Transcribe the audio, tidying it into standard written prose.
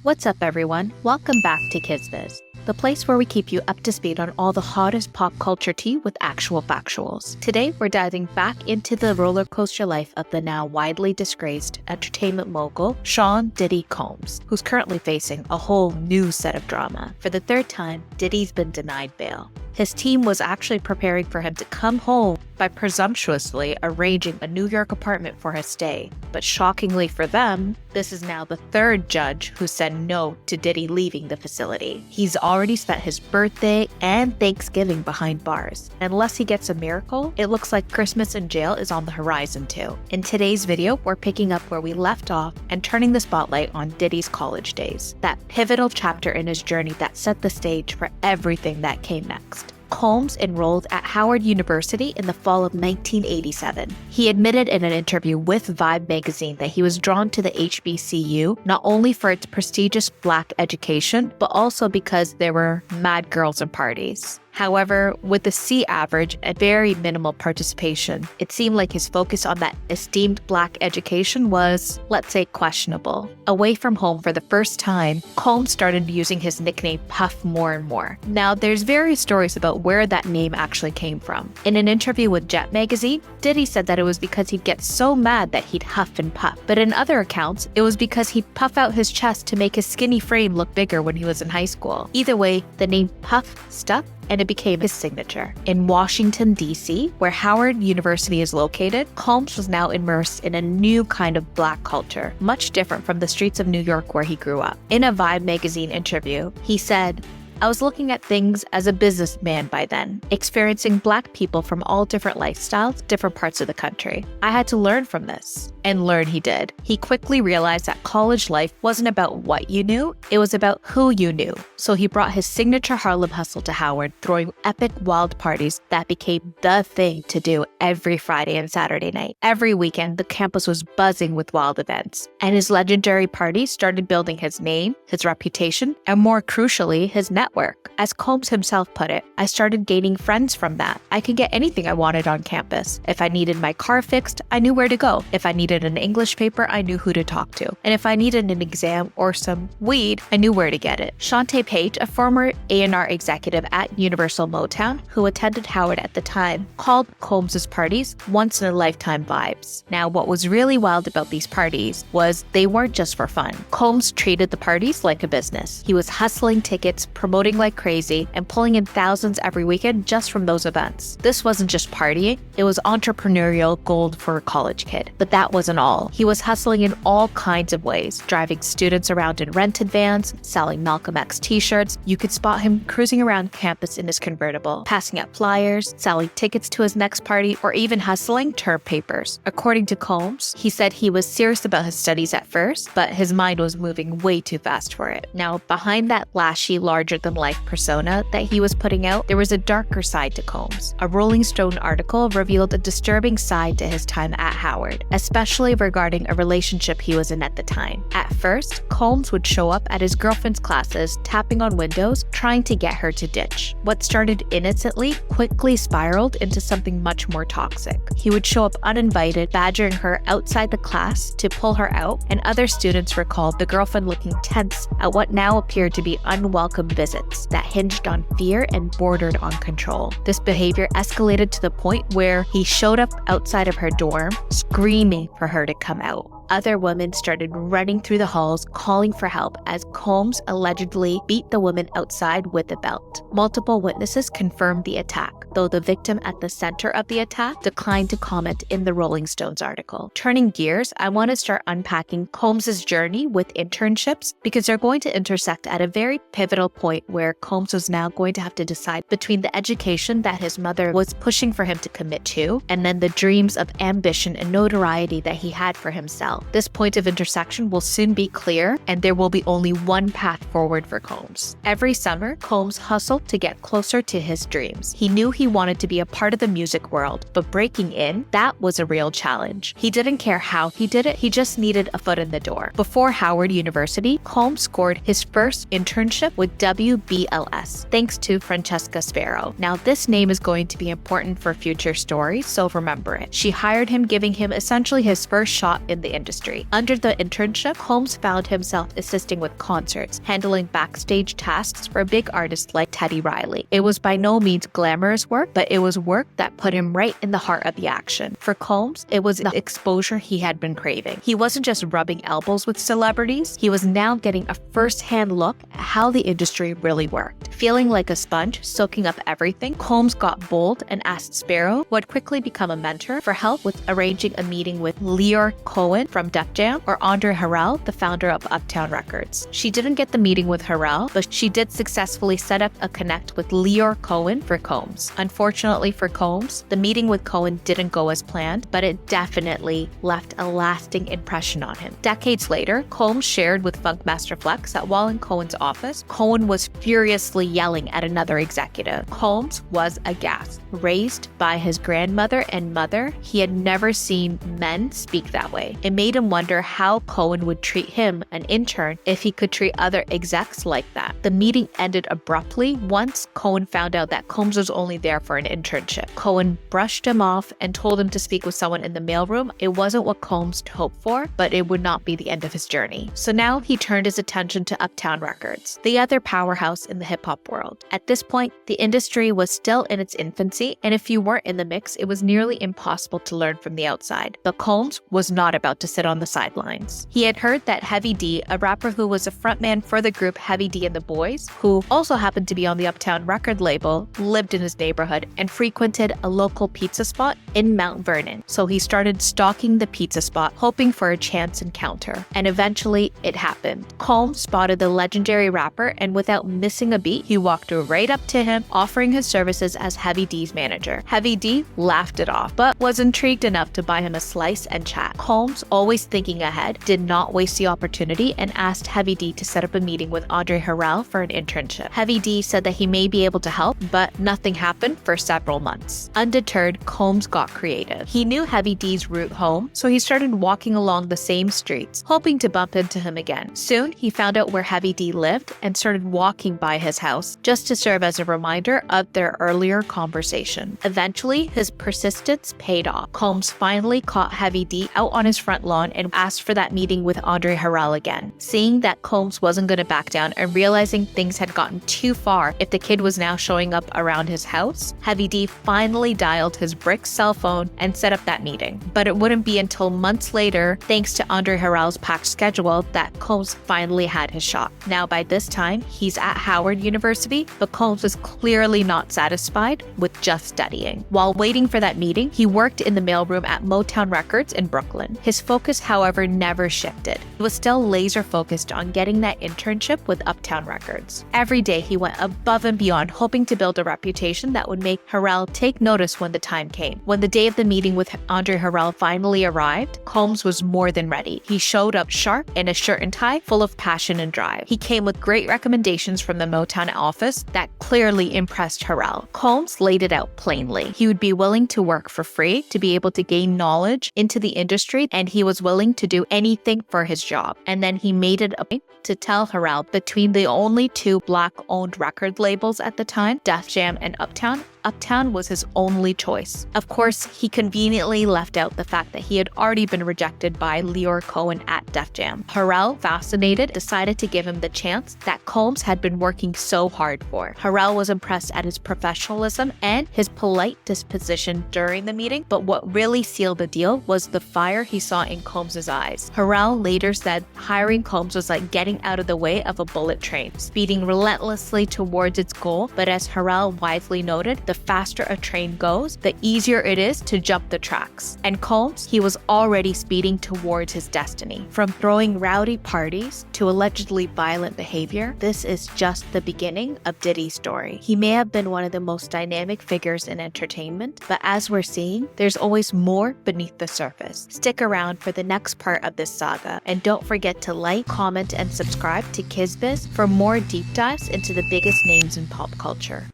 What's up, everyone? Welcome back to KidsViz, the place where we keep you up to speed on all the hottest pop culture tea with actual factuals. Today, we're diving back into the roller coaster life of the now widely disgraced entertainment mogul, Sean "Diddy" Combs, who's currently facing a whole new set of drama. For the third time, Diddy's been denied bail. His team was actually preparing for him to come home by presumptuously arranging a New York apartment for his stay. But shockingly for them, this is now the third judge who said no to Diddy leaving the facility. He's already spent his birthday and Thanksgiving behind bars. Unless he gets a miracle, it looks like Christmas in jail is on the horizon too. In today's video, we're picking up where we left off and turning the spotlight on Diddy's college days, that pivotal chapter in his journey that set the stage for everything that came next. Combs enrolled at Howard University in the fall of 1987. He admitted in an interview with Vibe magazine that he was drawn to the HBCU not only for its prestigious Black education, but also because there were mad girls and parties. However, with the C average and very minimal participation, it seemed like his focus on that esteemed Black education was, let's say, questionable. Away from home for the first time, Combs started using his nickname Puff more and more. Now, there's various stories about where that name actually came from. In an interview with Jet magazine, Diddy said that it was because he'd get so mad that he'd huff and puff. But in other accounts, it was because he'd puff out his chest to make his skinny frame look bigger when he was in high school. Either way, the name Puff stuck, and it became his signature. In Washington, D.C., where Howard University is located, Combs was now immersed in a new kind of Black culture, much different from the streets of New York where he grew up. In a Vibe magazine interview, he said, "I was looking at things as a businessman by then, experiencing Black people from all different lifestyles, different parts of the country. I had to learn from this." And learn he did. He quickly realized that college life wasn't about what you knew, it was about who you knew. So he brought his signature Harlem hustle to Howard, throwing epic wild parties that became the thing to do every Friday and Saturday night. Every weekend, the campus was buzzing with wild events. And his legendary parties started building his name, his reputation, and more crucially, his network. As Combs himself put it, "I started gaining friends from that. I could get anything I wanted on campus. If I needed my car fixed, I knew where to go. If I needed an English paper, I knew who to talk to. And if I needed an exam or some weed, I knew where to get it." Shantae Page, a former A&R executive at Universal Motown who attended Howard at the time, called Combs' parties once-in-a-lifetime vibes. Now, what was really wild about these parties was they weren't just for fun. Combs treated the parties like a business. He was hustling tickets, promoting like crazy, and pulling in thousands every weekend just from those events. This wasn't just partying, it was entrepreneurial gold for a college kid. But that wasn't all. He was hustling in all kinds of ways, driving students around in rented vans, selling Malcolm X t-shirts. You could spot him cruising around campus in his convertible, passing out flyers, selling tickets to his next party, or even hustling term papers. According to Combs, he said he was serious about his studies at first, but his mind was moving way too fast for it. Now, behind that flashy, larger-than-life persona that he was putting out, there was a darker side to Combs. A Rolling Stone article revealed a disturbing side to his time at Howard, especially regarding a relationship he was in at the time. At first, Combs would show up at his girlfriend's classes, tapping on windows, trying to get her to ditch. What started innocently quickly spiraled into something much more toxic. He would show up uninvited, badgering her outside the class to pull her out, and other students recalled the girlfriend looking tense at what now appeared to be unwelcome visits that hinged on fear and bordered on control. This behavior escalated to the point where he showed up outside of her dorm, screaming for her to come out. Other women started running through the halls, calling for help as Combs allegedly beat the woman outside with a belt. Multiple witnesses confirmed the attack, though the victim at the center of the attack declined to comment in the Rolling Stones article. Turning gears, I want to start unpacking Combs' journey with internships because they're going to intersect at a very pivotal point where Combs was now going to have to decide between the education that his mother was pushing for him to commit to and then the dreams of ambition and notoriety that he had for himself. This point of intersection will soon be clear, and there will be only one path forward for Combs. Every summer, Combs hustled to get closer to his dreams. He knew he wanted to be a part of the music world, but breaking in, that was a real challenge. He didn't care how he did it, he just needed a foot in the door. Before Howard University, Combs scored his first internship with WBLS, thanks to Francesca Sparrow. Now, this name is going to be important for future stories, so remember it. She hired him, giving him essentially his first shot in the industry. industry. Under the internship, Combs found himself assisting with concerts, handling backstage tasks for big artists like Teddy Riley. It was by no means glamorous work, but it was work that put him right in the heart of the action. For Combs, it was the exposure he had been craving. He wasn't just rubbing elbows with celebrities, he was now getting a first-hand look at how the industry really worked. Feeling like a sponge, soaking up everything, Combs got bold and asked Sparrow, who had quickly become a mentor, for help with arranging a meeting with Leor Cohen from Def Jam or Andre Harrell, the founder of Uptown Records. She didn't get the meeting with Harrell, but she did successfully set up a connect with Leor Cohen for Combs. Unfortunately for Combs, the meeting with Cohen didn't go as planned, but it definitely left a lasting impression on him. Decades later, Combs shared with Funkmaster Flex that while in Cohen's office, Cohen was furiously yelling at another executive. Combs was aghast. Raised by his grandmother and mother, he had never seen men speak that way. It made him wonder how Cohen would treat him, an intern, if he could treat other execs like that. The meeting ended abruptly once Cohen found out that Combs was only there for an internship. Cohen brushed him off and told him to speak with someone in the mailroom. It wasn't what Combs hoped for, but it would not be the end of his journey. So now he turned his attention to Uptown Records, the other powerhouse in the hip-hop world. At this point, the industry was still in its infancy, and if you weren't in the mix, it was nearly impossible to learn from the outside. But Combs was not about to sit on the sidelines. He had heard that Heavy D, a rapper who was a frontman for the group Heavy D and the Boys, who also happened to be on the Uptown record label, lived in his neighborhood and frequented a local pizza spot in Mount Vernon. So he started stalking the pizza spot, hoping for a chance encounter. And eventually, it happened. Combs spotted the legendary rapper, and without missing a beat, he walked right up to him, offering his services as Heavy D's manager. Heavy D laughed it off, but was intrigued enough to buy him a slice and chat. Combs, always thinking ahead, did not waste the opportunity and asked Heavy D to set up a meeting with Andre Harrell for an internship. Heavy D said that he may be able to help, but nothing happened for several months. Undeterred, Combs got creative. He knew Heavy D's route home, so he started walking along the same streets, hoping to bump into him again. Soon, he found out where Heavy D lived and started walking by his house just to serve as a reminder of their earlier conversation. Eventually, his persistence paid off. Combs finally caught Heavy D out on his front lawn and asked for that meeting with Andre Harrell again. Seeing that Combs wasn't going to back down and realizing things had gotten too far if the kid was now showing up around his house, Heavy D finally dialed his brick cell phone and set up that meeting. But it wouldn't be until months later, thanks to Andre Harrell's packed schedule, that Combs finally had his shot. Now by this time, he's at Howard University, but Combs was clearly not satisfied with just studying. While waiting for that meeting, he worked in the mailroom at Motown Records in Brooklyn. His focus, however, never shifted. He was still laser focused on getting that internship with Uptown Records. Every day he went above and beyond, hoping to build a reputation that would make Harrell take notice when the time came. When the day of the meeting with Andre Harrell finally arrived, Combs was more than ready. He showed up sharp in a shirt and tie, full of passion and drive. He came with great recommendations from the Motown office that clearly impressed Harrell. Combs laid it out plainly. He would be willing to work for free to be able to gain knowledge into the industry, and he was willing to do anything for his job. And then he made it a point to tell Harrell, between the only two Black-owned record labels at the time, Def Jam and Uptown was his only choice. Of course, he conveniently left out the fact that he had already been rejected by Leor Cohen at Def Jam. Harrell, fascinated, decided to give him the chance that Combs had been working so hard for. Harrell was impressed at his professionalism and his polite disposition during the meeting, but what really sealed the deal was the fire he saw in Combs' eyes. Harrell later said hiring Combs was like getting out of the way of a bullet train, speeding relentlessly towards its goal, but as Harrell wisely noted, the faster a train goes, the easier it is to jump the tracks. And Combs, he was already speeding towards his destiny. From throwing rowdy parties to allegedly violent behavior, this is just the beginning of Diddy's story. He may have been one of the most dynamic figures in entertainment, but as we're seeing, there's always more beneath the surface. Stick around for the next part of this saga, and don't forget to like, comment, and subscribe to KizBiz for more deep dives into the biggest names in pop culture.